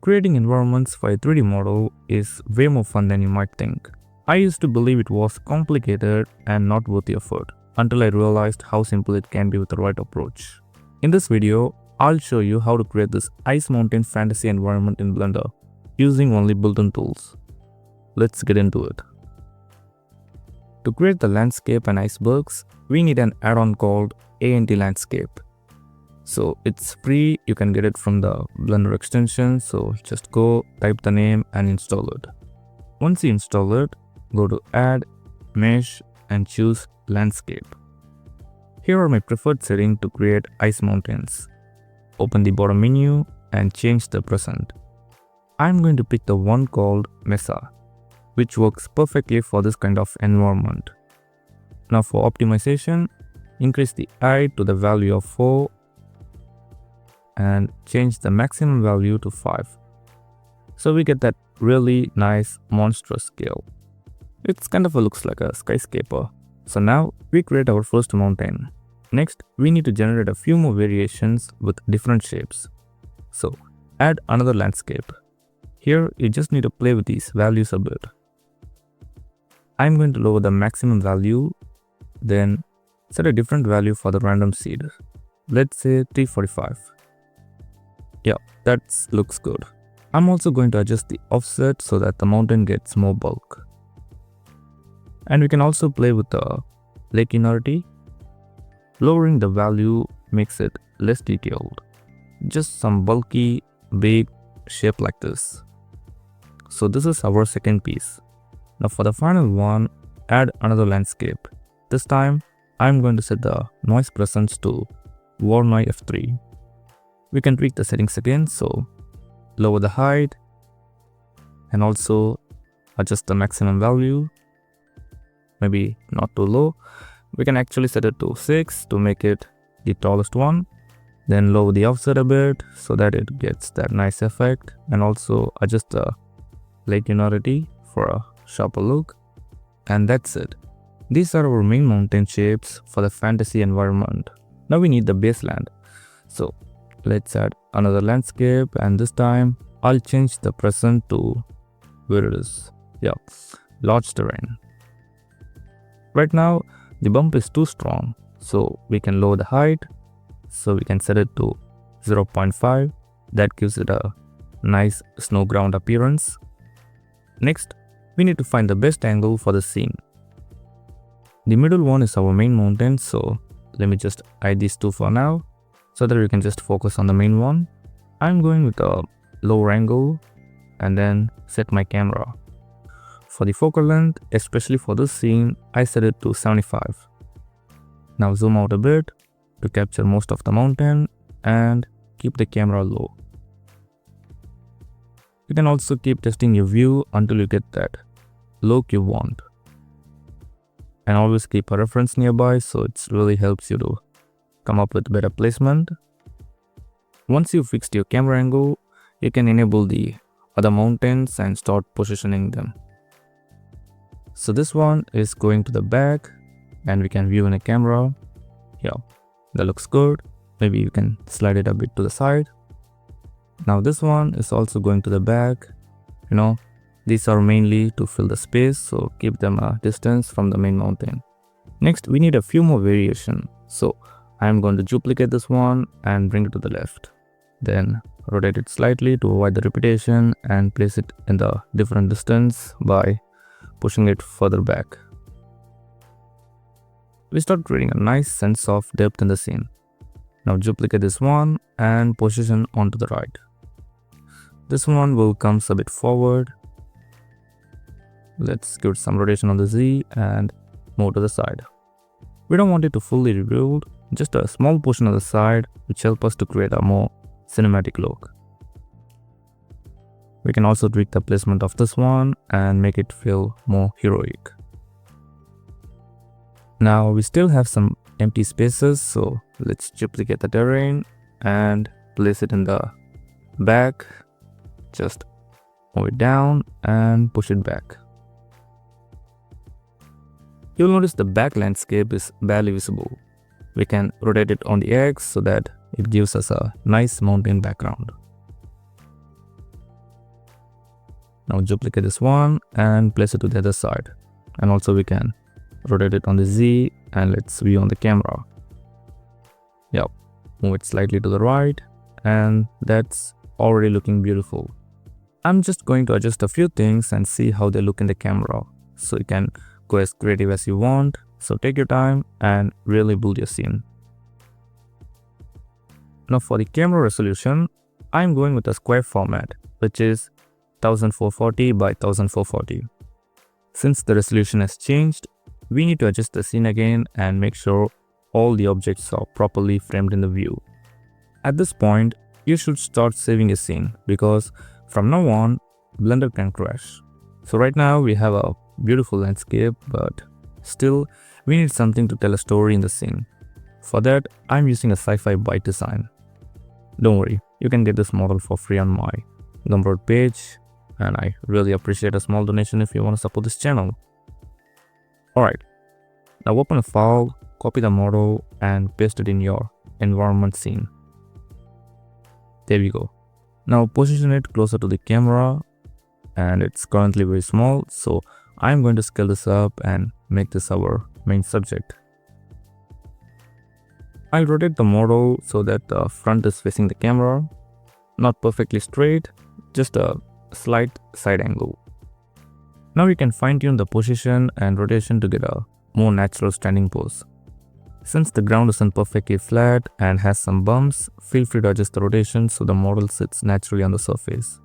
Creating environments for a 3D model is way more fun than you might think. I used to believe it was complicated and not worth the effort, until I realized how simple it can be with the right approach. In this video, I'll show you how to create this ice mountain fantasy environment in Blender, using only built-in tools. Let's get into it. To create the landscape and icebergs, we need an add-on called ANT Landscape. So it's free, you can get it from the Blender extension, so just go, type the name and install it. Once you install it, go to Add, Mesh and choose Landscape. Here are my preferred settings to create ice mountains. Open the bottom menu and change the present. I'm going to pick the one called Mesa, which works perfectly for this kind of environment. Now for optimization, increase the height to the value of 4 and change the maximum value to 5. So we get that really nice monstrous scale. It's kind of looks like a skyscraper. So now we create our first mountain. Next, we need to generate a few more variations with different shapes. So add another landscape. Here you just need to play with these values a bit. I'm going to lower the maximum value, then set a different value for the random seed. Let's say 345. Yeah, that looks good. I'm also going to adjust the offset so that the mountain gets more bulk. And we can also play with the linearity. Lowering the value makes it less detailed. Just some bulky, big shape like this. So this is our second piece. Now for the final one, add another landscape. This time, I'm going to set the noise presence to Voronoi F3. We can tweak the settings again, so lower the height and also adjust the maximum value. Maybe not too low. We can actually set it to 6 to make it the tallest one. Then lower the offset a bit so that it gets that nice effect, and also adjust the linearity for a sharper look. And that's it. These are our main mountain shapes for the fantasy environment. Now we need the baseland. So let's add another landscape, and this time I'll change the present to where it is. Yeah, large terrain. Right now the bump is too strong, so we can lower the height. So we can set it to 0.5. That gives it a nice snow ground appearance. Next, we need to find the best angle for the scene. The middle one is our main mountain, so let me just hide these two for now, so that we can just focus on the main one. I'm going with a lower angle and then set my camera. For the focal length, especially for this scene, I set it to 75. Now zoom out a bit to capture most of the mountain and keep the camera low. You can also keep testing your view until you get that look you want. And always keep a reference nearby, so it really helps you to come up with better placement. Once you've fixed your camera angle, you can enable the other mountains and start positioning them. So this one is going to the back and we can view in a camera. Yeah, that looks good. Maybe you can slide it a bit to the side. Now this one is also going to the back. These are mainly to fill the space, so keep them a distance from the main mountain. Next, we need a few more variation. So I'm going to duplicate this one and bring it to the left. Then rotate it slightly to avoid the repetition and place it in the different distance by pushing it further back. We start creating a nice sense of depth in the scene. Now duplicate this one and position onto the right. This one will come a bit forward. Let's give it some rotation on the Z and move to the side. We don't want it to fully revealed, just a small portion of the side which helps us to create a more cinematic look. We can also tweak the placement of this one and make it feel more heroic. Now we still have some empty spaces, so let's duplicate the terrain and place it in the back. Just move it down and push it back. You'll notice the back landscape is barely visible. We can rotate it on the X so that it gives us a nice mountain background. Now duplicate this one and place it to the other side. And also we can rotate it on the Z and let's view on the camera. Yep, move it slightly to the right and that's already looking beautiful. I'm just going to adjust a few things and see how they look in the camera. So you can go as creative as you want. So take your time and really build your scene. Now for the camera resolution, I'm going with a square format, which is 1440 by 1440. Since the resolution has changed, we need to adjust the scene again and make sure all the objects are properly framed in the view. At this point, you should start saving a scene because from now on, Blender can crash. So right now we have a beautiful landscape, but still we need something to tell a story in the scene. For that, I'm using a sci-fi bike design. Don't worry, you can get this model for free on my Gumroad page, and I really appreciate a small donation if you want to support this channel. Alright, now open a file, copy the model and paste it in your environment scene. There we go. Now position it closer to the camera, and it's currently very small, so I'm going to scale this up and make this our main subject. I'll rotate the model so that the front is facing the camera, not perfectly straight, just a slight side angle. Now you can fine tune the position and rotation to get a more natural standing pose. Since the ground isn't perfectly flat and has some bumps, feel free to adjust the rotation so the model sits naturally on the surface.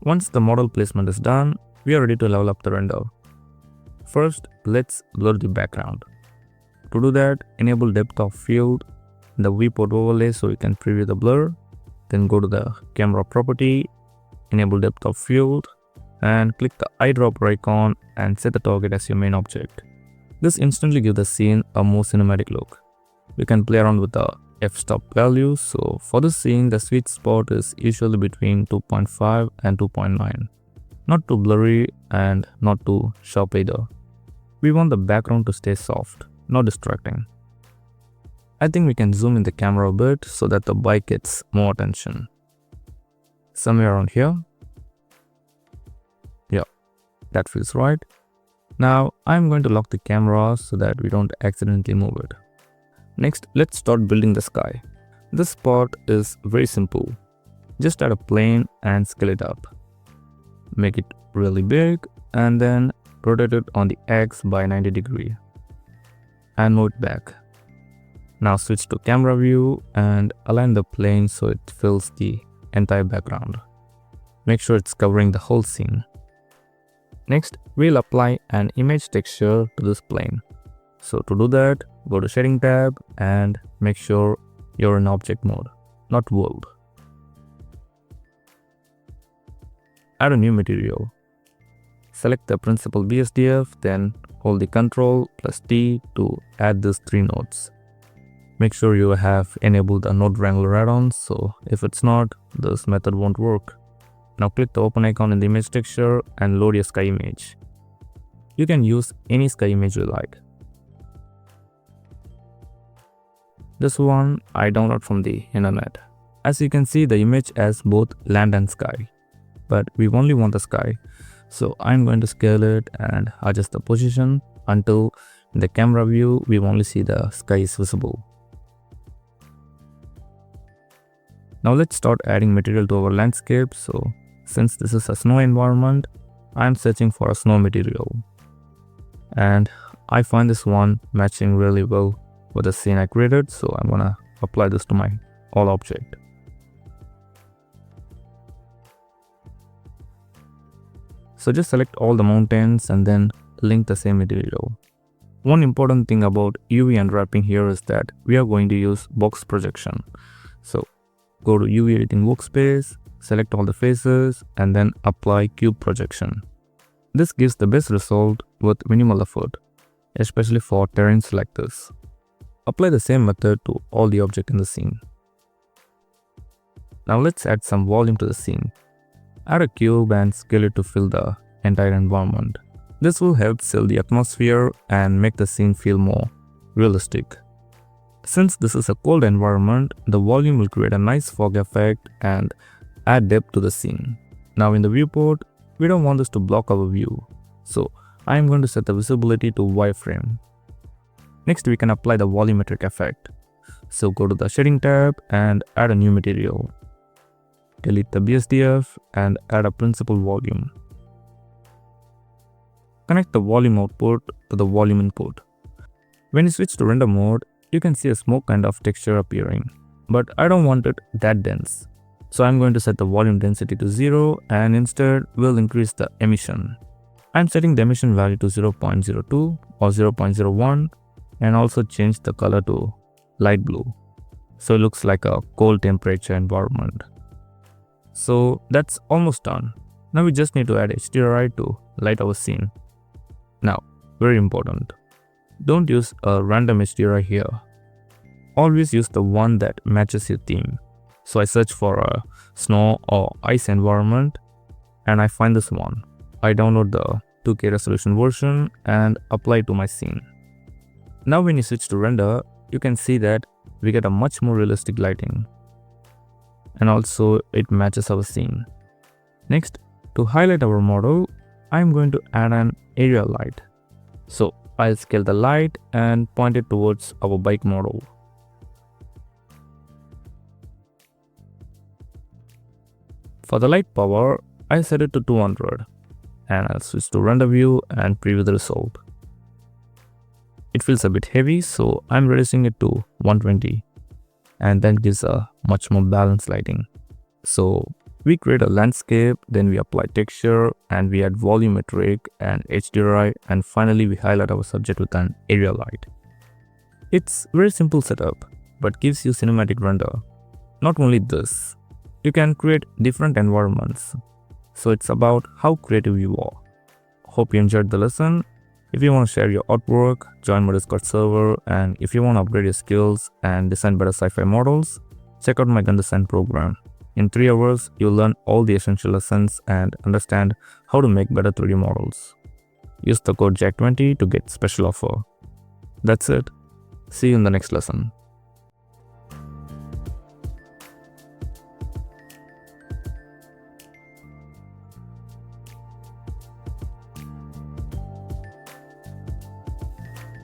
Once the model placement is done, we are ready to level up the render. First, let's blur the background. To do that, enable depth of field in the viewport overlay so you can preview the blur. Then go to the camera property, enable depth of field, and click the eyedropper icon and set the target as your main object. This instantly gives the scene a more cinematic look. You can play around with the f-stop value, so for this scene the sweet spot is usually between 2.5 and 2.9. Not too blurry and not too sharp either. We want the background to stay soft, not distracting. I think we can zoom in the camera a bit so that the bike gets more attention. Somewhere around here. Yeah, that feels right. Now I'm going to lock the camera so that we don't accidentally move it. Next, let's start building the sky. This part is very simple. Just add a plane and scale it up. Make it really big and then rotate it on the X by 90 degrees. And move it back. Now switch to camera view and align the plane so it fills the entire background. Make sure it's covering the whole scene. Next, we'll apply an image texture to this plane. So to do that, go to Shading tab and make sure you're in object mode, not world. Add a new material. Select the principal BSDF, then hold the Ctrl plus T to add these 3 nodes. Make sure you have enabled the node wrangler add-on, so if it's not, this method won't work. Now click the open icon in the image texture and load your sky image. You can use any sky image you like. This one I download from the internet. As you can see, the image has both land and sky, but we only want the sky. So I'm going to scale it and adjust the position until in the camera view we only see the sky is visible. Now let's start adding material to our landscape. So since this is a snow environment, I'm searching for a snow material. And I find this one matching really well with the scene I created, so I'm gonna apply this to my all object. So just select all the mountains and then link the same material. One important thing about UV unwrapping here is that we are going to use box projection. So go to UV editing workspace, select all the faces and then apply cube projection. This gives the best result with minimal effort, especially for terrains like this. Apply the same method to all the objects in the scene. Now let's add some volume to the scene. Add a cube and scale it to fill the entire environment. This will help sell the atmosphere and make the scene feel more realistic. Since this is a cold environment, the volume will create a nice fog effect and add depth to the scene. Now in the viewport, we don't want this to block our view, so I am going to set the visibility to wireframe. Next, we can apply the volumetric effect. So go to the shading tab and add a new material. Delete the BSDF and add a principal volume. Connect the volume output to the volume input. When you switch to render mode, you can see a smoke kind of texture appearing, but I don't want it that dense. So I'm going to set the volume density to 0 and instead we'll increase the emission. I'm setting the emission value to 0.02 or 0.01 and also change the color to light blue. So it looks like a cold temperature environment. So that's almost done. Now we just need to add HDRI to light our scene. Now, very important. Don't use a random HDRI here. Always use the one that matches your theme. So I search for a snow or ice environment and I find this one. I download the 2K resolution version and apply it to my scene. Now when you switch to render, you can see that we get a much more realistic lighting. And also it matches our scene. Next, to highlight our model, I'm going to add an area light. So I'll scale the light and point it towards our bike model. For the light power, I set it to 200 and I'll switch to render view and preview the result. It feels a bit heavy, so I'm reducing it to 120 and that gives a much more balanced lighting. So we create a landscape, then we apply texture and we add volumetric and HDRI and finally we highlight our subject with an area light. It's very simple setup but gives you cinematic render. Not only this, you can create different environments. So it's about how creative you are. Hope you enjoyed the lesson. If you want to share your artwork, join my Discord server, and if you want to upgrade your skills and design better sci-fi models, check out my gun design program. In 3 hours, you'll learn all the essential lessons and understand how to make better 3D models. Use the code JACK20 to get special offer. That's it. See you in the next lesson.